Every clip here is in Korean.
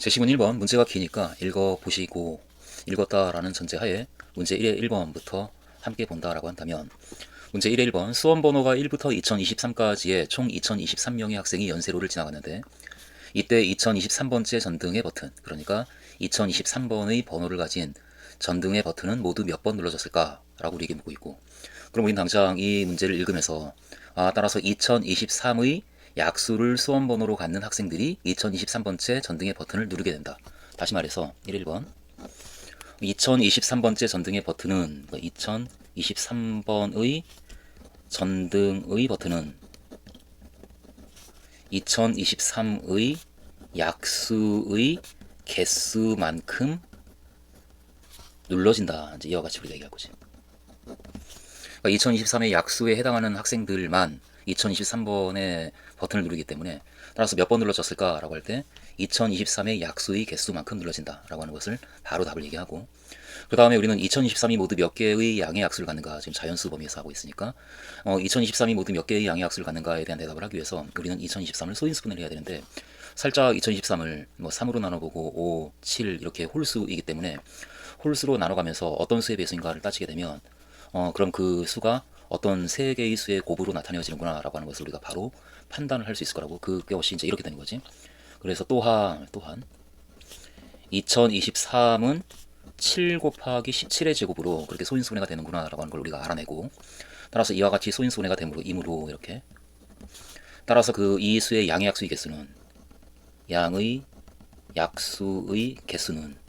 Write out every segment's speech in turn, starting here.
제시문 1번 문제가 기니까 읽어보시고 읽었다라는 전제하에 문제 1의 1번부터 함께 본다라고 한다면 문제 1의 1번 수험번호가 1부터 2023까지의 총 2023명의 학생이 연세로를 지나갔는데 이때 2023번째 전등의 버튼, 그러니까 2023번의 번호를 가진 전등의 버튼은 모두 몇 번 눌러졌을까? 라고 우리에게 묻고 있고, 그럼 우리는 당장 이 문제를 읽으면서 따라서 2023의 약수를 수험번호로 갖는 학생들이 2023번째 전등의 버튼을 누르게 된다. 다시 말해서 1번 2023번째 전등의 버튼은 2023번의 전등의 버튼은 2023의 약수의 개수만큼 눌러진다. 이제 이와 같이 우리가 얘기할 거지. 그러니까 2023의 약수에 해당하는 학생들만 2023번의 버튼을 누르기 때문에 따라서 몇 번 눌러졌을까라고 할 때 2023의 약수의 개수만큼 눌러진다라고 하는 것을 바로 답을 얘기하고, 그 다음에 우리는 2023이 모두 몇 개의 양의 약수를 갖는가, 지금 자연수 범위에서 하고 있으니까 2023이 모두 몇 개의 양의 약수를 갖는가에 대한 대답을 하기 위해서 우리는 2023을 소인수분해를 해야 되는데, 살짝 2023을 뭐 3으로 나눠보고 5, 7 이렇게 홀수이기 때문에 홀수로 나눠가면서 어떤 수에 비해서인가를 따지게 되면 그럼 그 수가 어떤 세 개의 수의 곱으로 나타내어지는구나 라고 하는 것을 우리가 바로 판단을 할 수 있을 거라고, 그것이 이제 이렇게 되는 거지. 그래서 또한 2023은 7 곱하기 17의 제곱으로 그렇게 소인수분해가 되는구나 라고 하는 걸 우리가 알아내고, 따라서 이와 같이 소인수분해가 되므로 이렇게 따라서 그 이 수의 양의 약수의 개수는 양의 약수의 개수는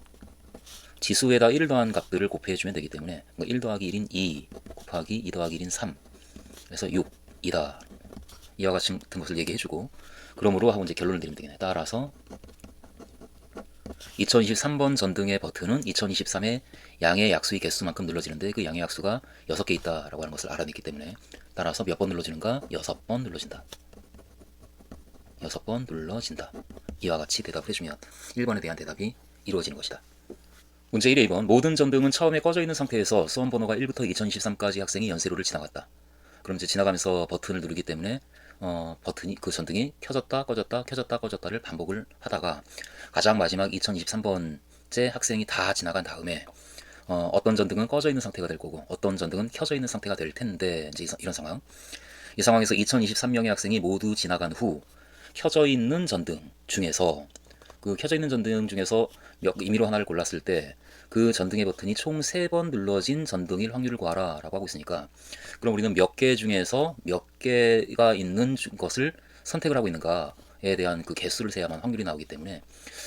지수에다 1을 더한 값들을 곱해주면 되기 때문에 1 더하기 1인 2 곱하기 2 더하기 1인 3, 그래서 6이다. 이와 같은 것을 얘기해주고, 그러므로 하고 이제 결론을 내리면 되겠네. 따라서 2023번 전등의 버튼은 2023의 양의 약수의 개수만큼 눌러지는데 그 양의 약수가 6개 있다라고 하는 것을 알아냈기 때문에 따라서 몇 번 눌러지는가? 6번 눌러진다. 6번 눌러진다. 이와 같이 대답을 해주면 1번에 대한 대답이 이루어지는 것이다. 문제 1의 2번 모든 전등은 처음에 꺼져 있는 상태에서 수험번호가 1부터 2023까지 학생이 연세로를 지나갔다. 그럼 이제 지나가면서 버튼을 누르기 때문에 버튼이, 그 전등이 켜졌다 꺼졌다 켜졌다 꺼졌다를 반복을 하다가 가장 마지막 2023번째 학생이 다 지나간 다음에 어떤 전등은 꺼져 있는 상태가 될 거고 어떤 전등은 켜져 있는 상태가 될 텐데, 이제 이런 상황. 이 상황에서 2023명의 학생이 모두 지나간 후 켜져 있는 전등 중에서 그 켜져 있는 전등 중에서 임의로 하나를 골랐을 때 그 전등의 버튼이 총 3번 눌러진 전등일 확률을 구하라 라고 하고 있으니까, 그럼 우리는 몇 개 중에서 몇 개가 있는 것을 선택을 하고 있는가에 대한 그 개수를 세야만 확률이 나오기 때문에,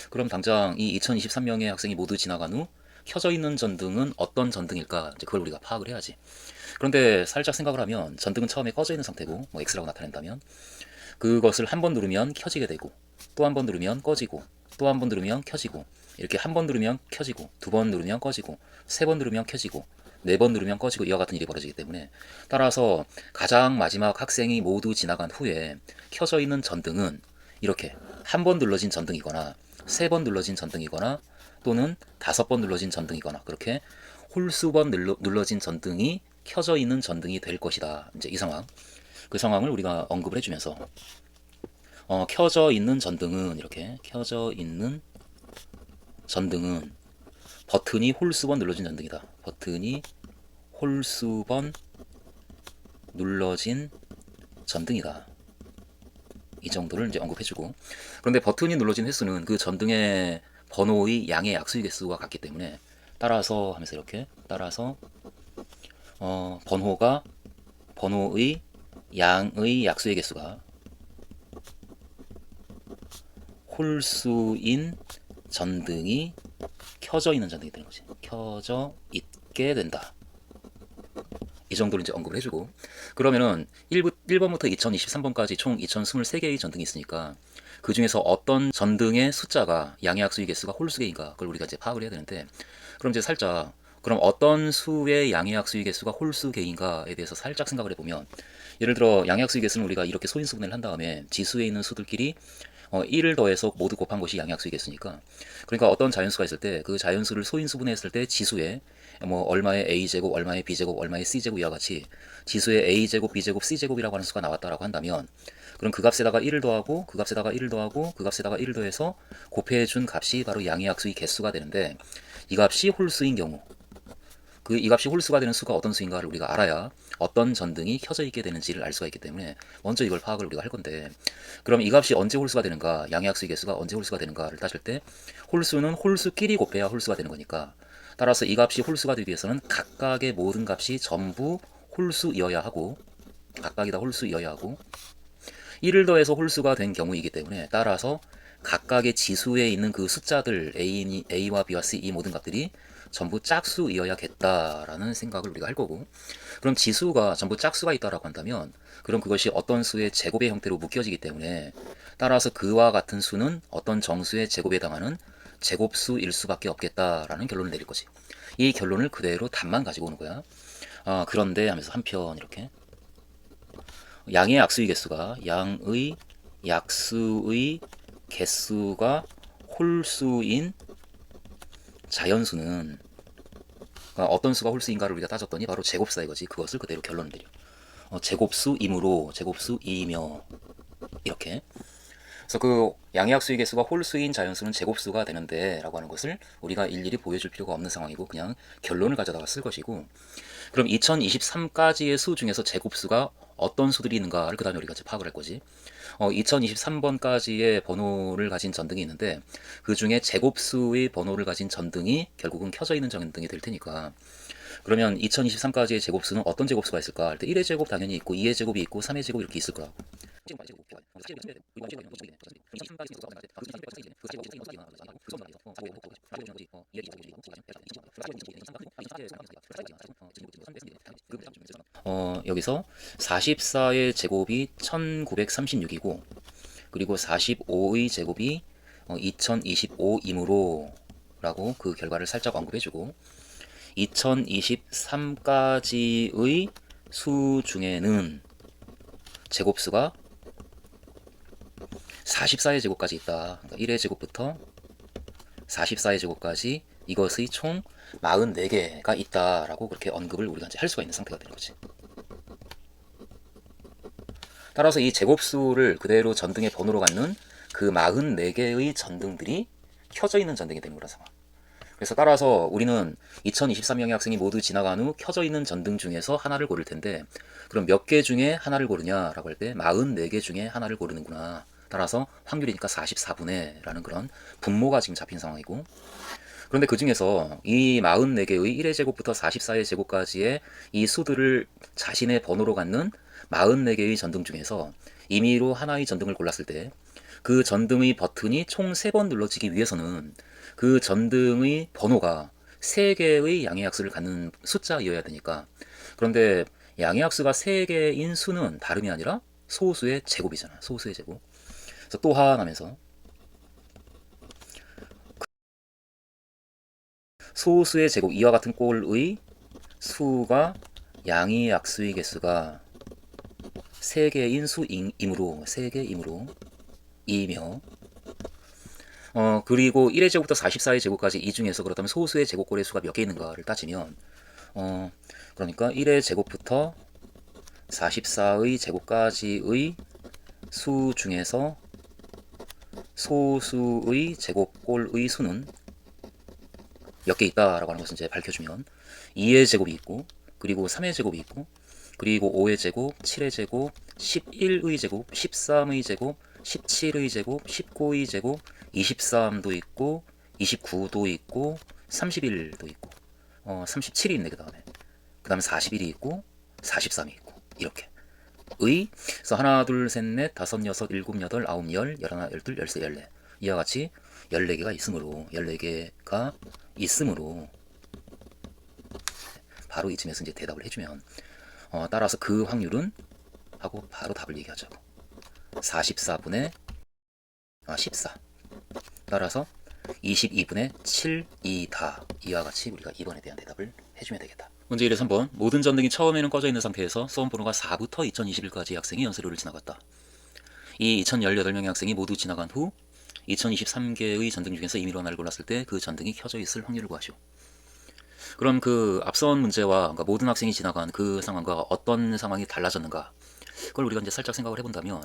그럼 당장 이 2023명의 학생이 모두 지나간 후 켜져 있는 전등은 어떤 전등일까, 이제 그걸 우리가 파악을 해야지. 그런데 살짝 생각을 하면 전등은 처음에 꺼져 있는 상태고 뭐 X라고 나타낸다면 그것을 한 번 누르면 켜지게 되고 또 한 번 누르면 꺼지고 또 한 번 누르면 켜지고, 이렇게 한 번 누르면 켜지고 두 번 누르면 꺼지고 세 번 누르면 켜지고 네 번 누르면 꺼지고 이와 같은 일이 벌어지기 때문에, 따라서 가장 마지막 학생이 모두 지나간 후에 켜져 있는 전등은 이렇게 한 번 눌러진 전등이거나 세 번 눌러진 전등이거나 또는 5번 눌러진 전등이거나 그렇게 홀수번 눌러진 전등이 켜져 있는 전등이 될 것이다. 이제 이 상황, 그 상황을 우리가 언급을 해주면서 켜져 있는 전등은 이렇게 켜져 있는 전등은 버튼이 홀수번 눌러진 전등이다. 버튼이 홀수번 눌러진 전등이다. 이 정도를 이제 언급해주고, 그런데 버튼이 눌러진 횟수는 그 전등의 번호의 양의 약수의 개수와 같기 때문에 따라서 하면서 이렇게 따라서 번호의 양의 약수의 개수가 홀수인 전등이 켜져 있는 전등이 되는 거지. 켜져 있게 된다. 이 정도를 이제 언급을 해주고, 그러면은 1번부터 2023번까지 총 2023개의 전등이 있으니까 그 중에서 어떤 전등의 숫자가 양의 약수의 개수가 홀수개인가, 그걸 우리가 이제 파악을 해야 되는데, 그럼 이제 살짝 그럼 어떤 수의 양의 약수의 개수가 홀수개인가에 대해서 살짝 생각을 해보면, 예를 들어 양의 약수의 개수는 우리가 이렇게 소인수분해를 한 다음에 지수에 있는 수들끼리 1을 더해서 모두 곱한 것이 양의학수의 개수니까, 그러니까 어떤 자연수가 있을 때 그 자연수를 소인수분해했을 때 지수에 뭐 얼마의 a제곱, 얼마의 b제곱, 얼마의 c제곱 이와 같이 지수의 a제곱, b제곱, c제곱이라고 하는 수가 나왔다라고 한다면, 그럼 그 값에다가 1을 더하고 그 값에다가 1을 더하고 그 값에다가 1을 더해서 곱해준 값이 바로 양의학수의 개수가 되는데, 이 값이 홀수인 경우, 이 값이 홀수가 되는 수가 어떤 수인가를 우리가 알아야 어떤 전등이 켜져 있게 되는지를 알 수가 있기 때문에 먼저 이걸 파악을 우리가 할 건데, 그럼 이 값이 언제 홀수가 되는가, 양의학수의 개수가 언제 홀수가 되는가를 따질 때 홀수는 홀수끼리 곱해야 홀수가 되는 거니까, 따라서 이 값이 홀수가 되기 위해서는 각각의 모든 값이 전부 홀수이어야 하고, 각각이 다 홀수이어야 하고, 1을 더해서 홀수가 된 경우이기 때문에, 따라서 각각의 지수에 있는 그 숫자들 A와 B와 C 이 모든 값들이 전부 짝수이어야겠다라는 생각을 우리가 할 거고, 그럼 지수가 전부 짝수가 있다라고 한다면 그럼 그것이 어떤 수의 제곱의 형태로 묶여지기 때문에, 따라서 그와 같은 수는 어떤 정수의 제곱에 해당하는 제곱수일 수밖에 없겠다라는 결론을 내릴 거지. 이 결론을 그대로 답만 가지고 오는 거야. 그런데 하면서 한편 이렇게 양의 약수의 개수가 양의 약수의 개수가 홀수인 자연수는, 그러니까 어떤 수가 홀수인가를 우리가 따졌더니 바로 제곱수인 거지. 그것을 그대로 결론을 내려. 제곱수이므로 제곱수이며 이렇게. 그래서 그 양의학수의 개수가 홀수인 자연수는 제곱수가 되는데 라고 하는 것을 우리가 일일이 보여줄 필요가 없는 상황이고 그냥 결론을 가져다가 쓸 것이고, 그럼 2023까지의 수 중에서 제곱수가 어떤 수들이 있는가를 그 다음에 우리가 이제 파악을 할 거지. 2023번까지의 번호를 가진 전등이 있는데 그 중에 제곱수의 번호를 가진 전등이 결국은 켜져 있는 전등이 될 테니까, 그러면 2023까지의 제곱수는 어떤 제곱수가 있을까 할 때 1의 제곱 당연히 있고 2의 제곱이 있고 3의 제곱 이렇게 있을 거라고. 여기서 44의 제곱이 1936이고 그리고 45의 제곱이 2025이므로 라고 그 결과를 살짝 언급해주고, 2023까지의 수 중에는 제곱수가 44의 제곱까지 있다. 그러니까 1의 제곱부터 44의 제곱까지 이것의 총 44개가 있다라고 그렇게 언급을 우리가 이제 할 수가 있는 상태가 되는 거지. 따라서 이 제곱수를 그대로 전등의 번호로 갖는 그 44개의 전등들이 켜져 있는 전등이 되는 거라 상황. 그래서 따라서 우리는 2023명의 학생이 모두 지나간 후 켜져 있는 전등 중에서 하나를 고를 텐데, 그럼 몇 개 중에 하나를 고르냐라고 할 때 44개 중에 하나를 고르는구나. 따라서 확률이니까 44분의 라는 그런 분모가 지금 잡힌 상황이고, 그런데 그 중에서 이 44개의 1의 제곱부터 44의 제곱까지의 이 수들을 자신의 번호로 갖는 44개의 전등 중에서 임의로 하나의 전등을 골랐을 때 그 전등의 버튼이 총 3번 눌러지기 위해서는 그 전등의 번호가 3개의 양의학수를 갖는 숫자이어야 되니까, 그런데 양의학수가 3개인 수는 다름이 아니라 소수의 제곱이잖아. 소수의 제곱. 그래서 또한 하면서 소수의 제곱 이와 같은 꼴의 수가 양의학수의 개수가 3개인 수이므로 3개이므로 이며, 그리고 1의 제곱부터 44의 제곱까지 이 중에서 그렇다면 소수의 제곱꼴의 수가 몇 개 있는가를 따지면, 그러니까 1의 제곱부터 44의 제곱까지의 수 중에서 소수의 제곱꼴의 수는 몇 개 있다라고 하는 것을 이제 밝혀주면 2의 제곱이 있고, 그리고 3의 제곱이 있고, 그리고 5의 제곱, 7의 제곱, 11의 제곱, 13의 제곱, 17의 제곱, 19의 제곱, 23도 있고, 29도 있고, 31도 있고, 37이 있네. 그 다음에 41이 있고, 43이 있고, 이렇게 그래서 하나, 둘, 셋, 넷, 다섯, 여섯, 일곱, 여덟, 아홉, 열, 열하나, 열둘, 열세, 열네, 이와 같이 14개가 있으므로 바로 이쯤에서 이제 대답을 해주면, 따라서 그 확률은 하고 바로 답을 얘기하자고. 44분의 14. 따라서 22분의 7이다. 이와 같이 우리가 2번에 대한 대답을 해주면 되겠다. 문제 1에 3번. 모든 전등이 처음에는 꺼져 있는 상태에서 수험 번호가 4부터 2021까지 학생이 연세로를 지나갔다. 이 2018명의 학생이 모두 지나간 후 2023개의 전등 중에서 임의로 하나를 골랐을 때 그 전등이 켜져 있을 확률을 구하시오. 그럼 그 앞선 문제와 그러니까 모든 학생이 지나간 그 상황과 어떤 상황이 달라졌는가, 그걸 우리가 이제 살짝 생각을 해본다면,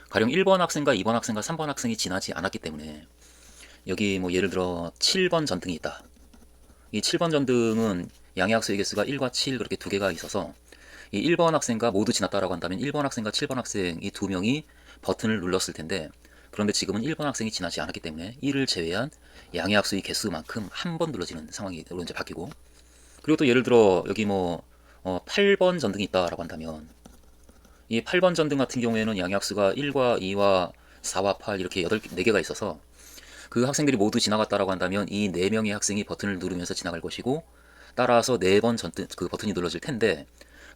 가령 1번 학생과 2번 학생과 3번 학생이 지나지 않았기 때문에 여기 뭐 예를 들어 7번 전등이 있다. 이 7번 전등은 양의 학수의 개수가 1과 7 그렇게 두 개가 있어서 이 1번 학생과 모두 지났다라고 한다면 1번 학생과 7번 학생 이 두 명이 버튼을 눌렀을 텐데, 그런데 지금은 1번 학생이 지나지 않았기 때문에 이를 제외한 양의 학수의 개수만큼 한 번 눌러지는 상황으로 이제 바뀌고, 그리고 또 예를 들어 여기 뭐 8번 전등이 있다라고 한다면 이 8번 전등 같은 경우에는 양의 학수가 1과 2와 4와 8 이렇게 4개가 있어서 그 학생들이 모두 지나갔다라고 한다면 이 4명의 학생이 버튼을 누르면서 지나갈 것이고, 따라서 4번 전등 그 버튼이 눌러질 텐데,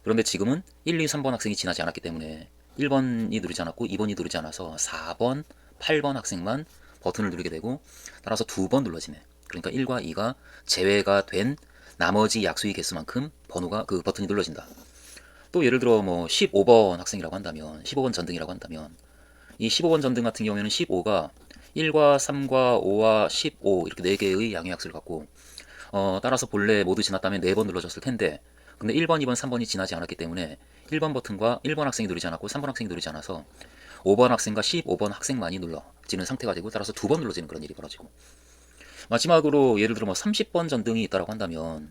그런데 지금은 1, 2, 3번 학생이 지나지 않았기 때문에 1번이 누르지 않았고 2번이 누르지 않아서 4번, 8번 학생만 버튼을 누르게 되고, 따라서 2번 눌러지네. 그러니까 1과 2가 제외가 된 나머지 약수의 개수만큼 번호가 그 버튼이 눌러진다. 또 예를 들어 뭐 15번 학생이라고 한다면 15번 전등이라고 한다면 이 15번 전등 같은 경우에는 15가 1과 3과 5와 15 이렇게 4개의 양의 약수를 갖고 따라서 본래 모두 지났다면 4번 눌러졌을 텐데, 근데 1번, 2번, 3번이 지나지 않았기 때문에 1번 버튼과 1번 학생이 누르지 않았고 3번 학생이 누르지 않아서 5번 학생과 15번 학생만이 눌러지는 상태가 되고, 따라서 2번 눌러지는 그런 일이 벌어지고, 마지막으로 예를 들어 뭐 30번 전등이 있다고 한다면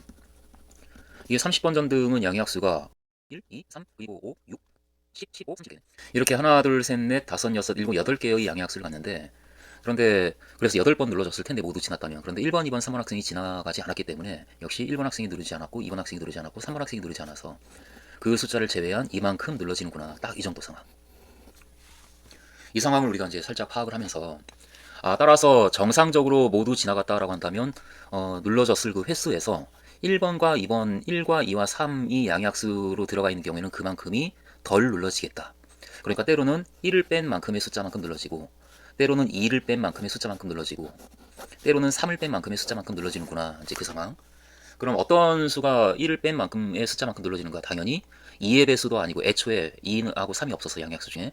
이게 30번 전등은 양의 약수가 1, 2, 3, 그리고 5, 6, 10, 15, 30개 이렇게 하나, 둘, 셋, 넷, 다섯, 여섯, 일곱, 8개의 양의 약수를 갖는데, 그런데 그래서 8번 눌러줬을 텐데 모두 지났다면, 그런데 1번, 2번, 3번 학생이 지나가지 않았기 때문에 역시 1번 학생이 누르지 않았고 2번 학생이 누르지 않았고 3번 학생이 누르지 않아서 그 숫자를 제외한 이만큼 눌러지는구나. 딱 이 정도 상황. 이 상황을 우리가 이제 살짝 파악을 하면서, 따라서 정상적으로 모두 지나갔다라고 한다면 눌러졌을 그 횟수에서 1번과 2번, 1과 2와 3이 양약수로 들어가 있는 경우에는 그만큼이 덜 눌러지겠다. 그러니까 때로는 1을 뺀 만큼의 숫자만큼 눌러지고, 때로는 2를 뺀 만큼의 숫자만큼 눌러지고, 때로는 3을 뺀 만큼의 숫자만큼 눌러지는구나. 이제 그 상황. 그럼 어떤 수가 1을 뺀 만큼의 숫자만큼 눌러지는가? 당연히 2의 배수도 아니고, 애초에 2하고 3이 없어서 양약수 중에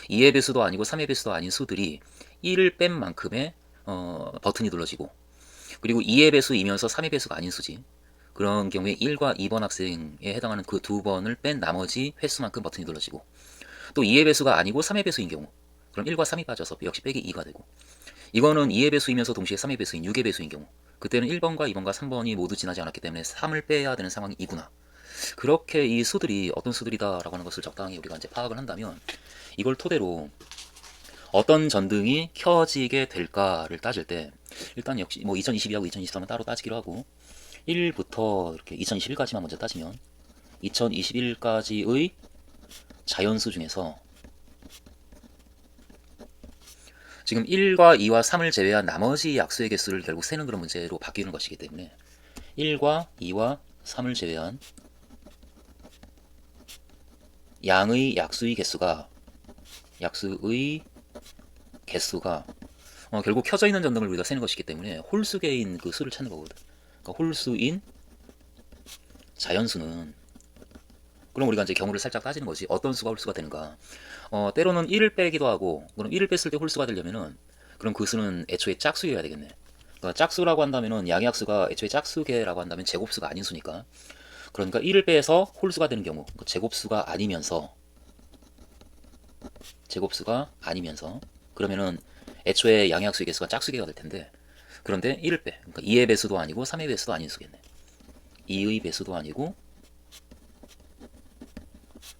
2의 배수도 아니고 3의 배수도 아닌 수들이 1을 뺀 만큼의 버튼이 눌러지고, 그리고 2의 배수이면서 3의 배수가 아닌 수지. 그런 경우에 1과 2번 학생에 해당하는 그 두 번을 뺀 나머지 횟수만큼 버튼이 눌러지고, 또 2의 배수가 아니고 3의 배수인 경우, 그럼 1과 3이 빠져서 역시 빼기 2가 되고, 이거는 2의 배수이면서 동시에 3의 배수인 6의 배수인 경우, 그때는 1번과 2번과 3번이 모두 지나지 않았기 때문에 3을 빼야 되는 상황이구나. 그렇게 이 수들이 어떤 수들이다라고 하는 것을 적당히 우리가 이제 파악을 한다면, 이걸 토대로 어떤 전등이 켜지게 될까를 따질 때, 일단 역시 뭐 2022하고 2023은 따로 따지기로 하고 1부터 이렇게 2021까지만 먼저 따지면, 2021까지의 자연수 중에서 지금 1과 2와 3을 제외한 나머지 약수의 개수를 결국 세는 그런 문제로 바뀌는 것이기 때문에 1과 2와 3을 제외한 양의 약수의 개수가 결국 켜져 있는 전등을 우리가 세는 것이기 때문에 홀수계인 그 수를 찾는 거거든. 그러니까 홀수인 자연수는, 그럼 우리가 이제 경우를 살짝 따지는 거지. 어떤 수가 홀수가 되는가? 때로는 1을 빼기도 하고, 그럼 1을 뺐을 때 홀수가 되려면은 그럼 그 수는 애초에 짝수여야 되겠네. 그러니까 짝수라고 한다면은 양약수가 애초에 짝수계라고 한다면 제곱수가 아닌 수니까. 그러니까 1을 빼서 홀수가 되는 경우, 그러니까 제곱수가 아니면서 그러면은 애초에 양약수의 개수가 짝수계가 될 텐데, 그런데 1을 빼. 그러니까 2의 배수도 아니고 3의 배수도 아닌 수겠네. 2의 배수도 아니고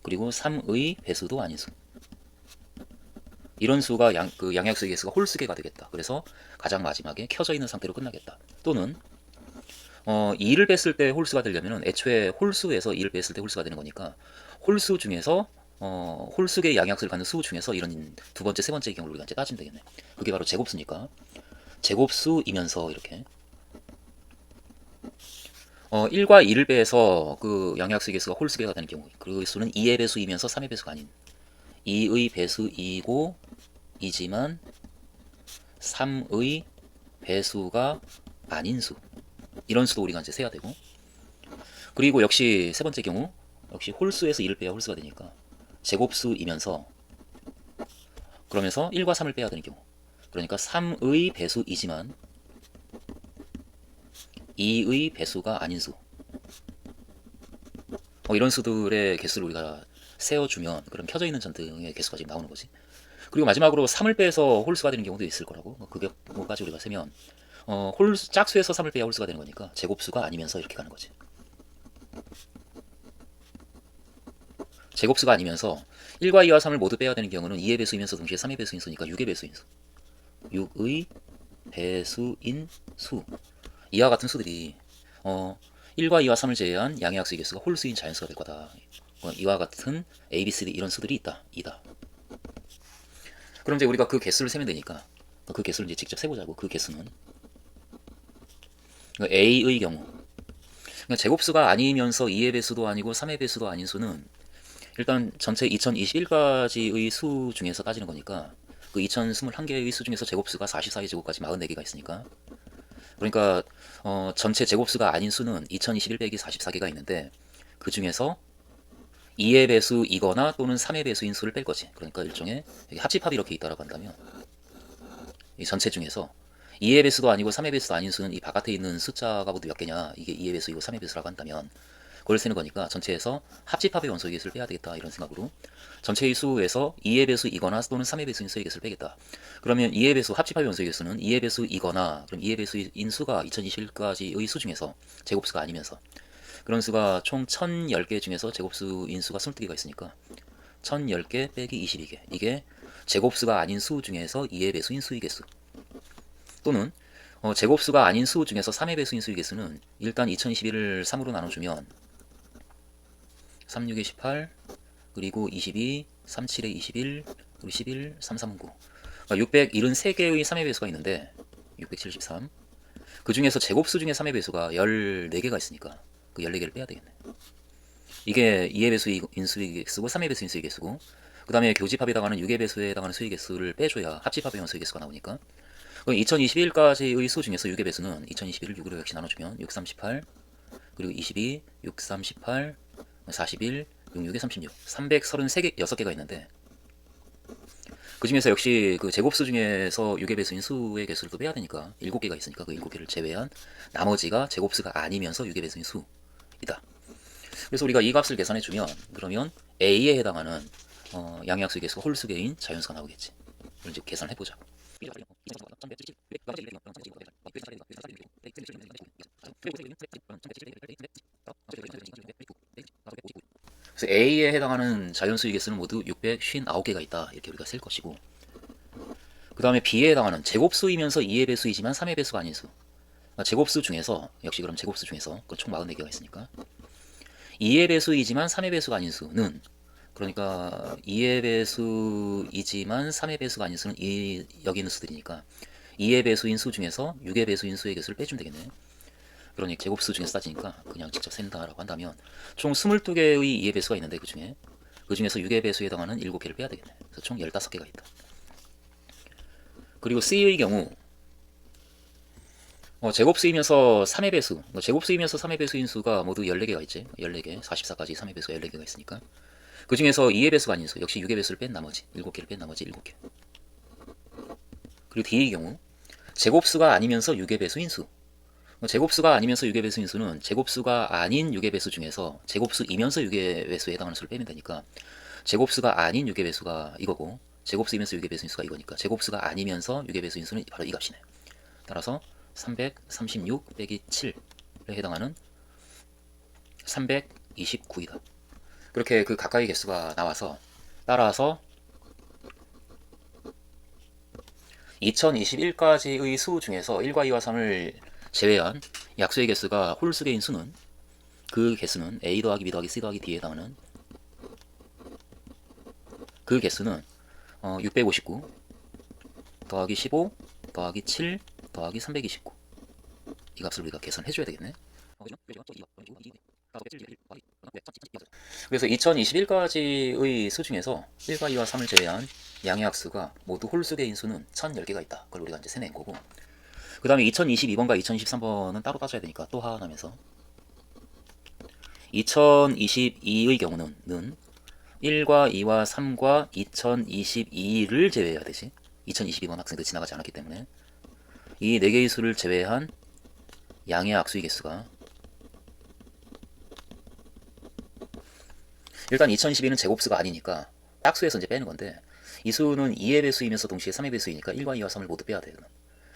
그리고 3의 배수도 아닌 수. 이런 수가 그 양약수의 개수가 홀수계가 되겠다. 그래서 가장 마지막에 켜져 있는 상태로 끝나겠다. 또는 2를 뺐을 때 홀수가 되려면 애초에 홀수에서 2를 뺐을 때 홀수가 되는 거니까, 홀수 중에서 홀수계 양약수를 갖는 수 중에서 이런 두 번째, 세 번째의 경우를 우리가 이제 따지면 되겠네. 그게 바로 제곱수니까 제곱수이면서 이렇게 1과 2를 빼서 그 양약수의 개수가 홀수계가 되는 경우, 그 수는 2의 배수이면서 3의 배수가 아닌 2의 배수이고 이지만 3의 배수가 아닌 수, 이런 수도 우리가 이제 세야 되고, 그리고 역시 세 번째 경우 역시 홀수에서 2를 빼야 홀수가 되니까 제곱수이면서 그러면서 1과 3을 빼야 되는 경우. 그러니까 3의 배수이지만 2의 배수가 아닌 수. 이런 수들의 개수를 우리가 세워주면 그럼 켜져 있는 전등의 개수가 지금 나오는 거지. 그리고 마지막으로 3을 빼서 홀수가 되는 경우도 있을 거라고. 그 경우까지 우리가 세면 짝수에서 3을 빼야 홀수가 되는 거니까 제곱수가 아니면서 이렇게 가는 거지. 제곱수가 아니면서 1과 2와 3을 모두 빼야 되는 경우는 2의 배수이면서 동시에 3의 배수인 수니까 6의 배수인 수. 6의 배수인 수. 이와 같은 수들이 1과 2와 3을 제외한 양의 약수의 개수가 홀수인 자연수가 될 거다. 이와 같은 A, B, C, D 이런 수들이 있다. 이다. 그럼 이제 우리가 그 개수를 세면 되니까 그 개수를 이제 직접 세보자고. 그 개수는 A의 경우 제곱수가 아니면서 2의 배수도 아니고 3의 배수도 아닌 수는 일단 전체 2021까지의 수 중에서 따지는 거니까 그 2021개의 수 중에서 제곱수가 44의 제곱까지 44개가 있으니까 그러니까 전체 제곱수가 아닌 수는 2021 빼기 44개가 있는데 그 중에서 2의 배수이거나 또는 3의 배수인 수를 뺄 거지. 그러니까 일종의 합집합이 이렇게 있다라고 한다면 이 전체 중에서 2의 배수도 아니고 3의 배수도 아닌 수는 이 바깥에 있는 숫자가 모두 몇 개냐, 이게 2의 배수이고 3의 배수라고 한다면 그걸 세는 거니까 전체에서 합집합의 원소의 개수를 빼야 되겠다 이런 생각으로 전체의 수에서 2의 배수이거나 또는 3의 배수인 수의 개수를 빼겠다. 그러면 2의 배수 합집합의 원소의 개수는 2의 배수이거나 그럼 2의 배수인 수가 2021까지의 수 중에서 제곱수가 아니면서 그런 수가 총 1010개 중에서 제곱수인 수가 22개가 있으니까 1010개 빼기 22개 이게 제곱수가 아닌 수 중에서 2의 배수인 수의 개수. 또는 제곱수가 아닌 수 중에서 3의 배수인 수의 개수는 일단 2021을 3으로 나눠주면 36에 18 그리고 22 37에 21 그리고 11 33 9 673개의 3의 배수가 있는데 673 그 중에서 제곱수 중에 3의 배수가 14개가 있으니까 그 14개를 빼야 되겠네. 이게 2의 배수인 수의 개수고 3의 배수인 수의 개수고 그 다음에 교집합에 해당하는 6의 배수에 해당하는 수의 개수를 빼줘야 합집합의 원수의 개수가 나오니까 2021까지의 수 중에서 6의 배수는 2021을 6으로 역시 나눠주면 6, 3, 18 그리고 22, 6, 3, 18 41, 6, 6에 36 333개 6개가 있는데 그 중에서 역시 그 제곱수 중에서 6의 배수인 수의 개수를 또 빼야 되니까 7개가 있으니까 그 7개를 제외한 나머지가 제곱수가 아니면서 6의 배수인 수이다. 그래서 우리가 이 값을 계산해 주면 그러면 A에 해당하는 양의약수의 개수가 홀수개인 자연수가 나오겠지. 그럼 이제 계산해 보자. 그래서 A에 해당하는 자연수의 개수는 모두 659개가 있다. 이렇게 우리가 쓸 것이고 그 다음에 B에 해당하는 제곱수이면서 2의 배수이지만 3의 배수가 아닌 수. 그러니까 제곱수 중에서 역시 그럼 제곱수 중에서 총 44개가 있으니까 2의 배수이지만 3의 배수가 아닌 수는 그러니까 2의 배수이지만 3의 배수가 아닌 수는 여기 있는 수들이니까 2의 배수인 수 중에서 6의 배수인 수의 개수를 빼주면 되겠네. 그러니 제곱수 중에서 따지니까 그냥 직접 센다라고 한다면 총 22개의 2의 배수가 있는데 그 중에서 6의 배수에 해당하는 7개를 빼야 되겠네. 그래서 총 15개가 있다. 그리고 C의 경우 제곱수이면서 3의 배수, 제곱수이면서 3의 배수인 수가 모두 14개가 있지. 14개, 44까지 3의 배수가 14개가 있으니까 그 중에서 2의 배수가 아닌 수, 역시 6의 배수를 뺀 나머지 7개를 뺀 나머지 7개. 그리고 D의 경우 제곱수가 아니면서 6의 배수인 수. 제곱수가 아니면서 6의 배수인 수는 제곱수가 아닌 6의 배수 중에서 제곱수이면서 6의 배수에 해당하는 수를 빼면 되니까 제곱수가 아닌 6의 배수가 이거고 제곱수이면서 6의 배수인 수가 이거니까 제곱수가 아니면서 6의 배수인 수는 바로 이 값이네. 따라서 336 빼기 7에 해당하는 329이다. 그렇게 그 가까이 개수가 나와서 따라서 2021까지의 수 중에서 1과 2와 3을 제외한 약수의 개수가 홀수개인 수는 그 개수는 A 더하기 B 더하기 C 더하기 D에 해당하는 그 개수는 659 더하기 15 더하기 7 더하기 329 이 값을 우리가 계산해줘야 되겠네. 그래서 2021까지의 수 중에서 1과 2와 3을 제외한 양의 약수가 모두 홀수개인 수는 1010개가 있다. 그걸 우리가 이제 세낸 거고 그 다음에 2022번과 2023번은 따로 따져야 되니까 또 하나면서 2022의 경우는 1과 2와 3과 2022를 제외해야 되지. 2022번 학생도 지나가지 않았기 때문에 이 4개의 수를 제외한 양의 악수의 개수가 일단 2022는 제곱수가 아니니까 짝수에서 이제 빼는 건데 이 수는 2의 배수이면서 동시에 3의 배수이니까 1과 2와 3을 모두 빼야 돼요.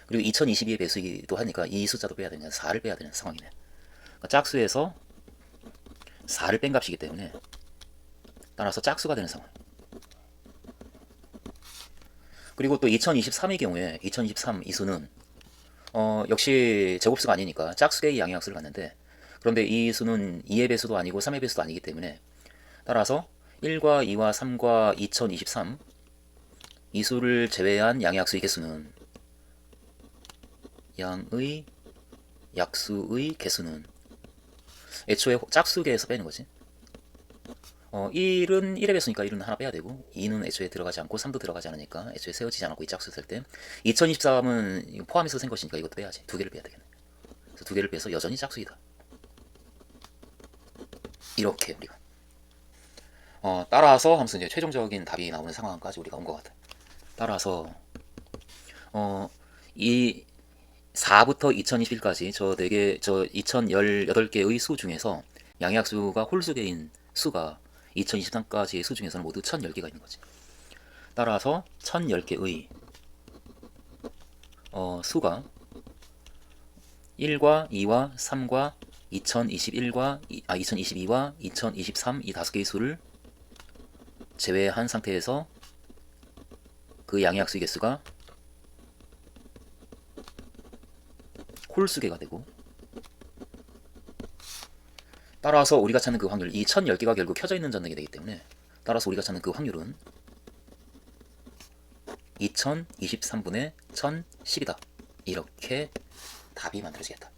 그리고 2022의 배수이기도 하니까 이 숫자도 빼야 되니까 4를 빼야 되는 상황이네. 그러니까 짝수에서 4를 뺀 값이기 때문에 따라서 짝수가 되는 상황. 그리고 또 2023의 경우에 2023 이 수는 역시 제곱수가 아니니까 짝수의 양의 약수를 갖는데 그런데 이 수는 2의 배수도 아니고 3의 배수도 아니기 때문에 따라서 1과 2와 3과 2023 이 수를 제외한 양의 약수의 개수는 양의 약수의 개수는 애초에 짝수계에서 빼는 거지. 1은 1의 배수니까 1은 하나 빼야 되고 2는 애초에 들어가지 않고 3도 들어가지 않으니까 애초에 세워지지 않았고 이 짝수 쓸 때 2023은 포함해서 센 것이니까 이것도 빼야지. 2개를 빼야 되겠네. 그래서 2개를 빼서 여전히 짝수이다. 이렇게 우리가 따라서 하면서 이제 최종적인 답이 나오는 상황까지 우리가 온 것 같아. 따라서 이 4부터 2021까지 저 4개, 저 2018개의 수 중에서 양의학수가 홀수계인 수가 2023까지의 수 중에서는 모두 1010개가 있는 거지. 따라서 1010개의 수가 1과 2와 3과 2022와 2023 이 5개의 수를 제외한 상태에서 그 양의학수의 개수가 홀수계가 되고 따라서 우리가 찾는 그 확률 이 1010개가 결국 켜져 있는 전등이 되기 때문에 따라서 우리가 찾는 그 확률은 2023분의 1010이다. 이렇게 답이 만들어지겠다.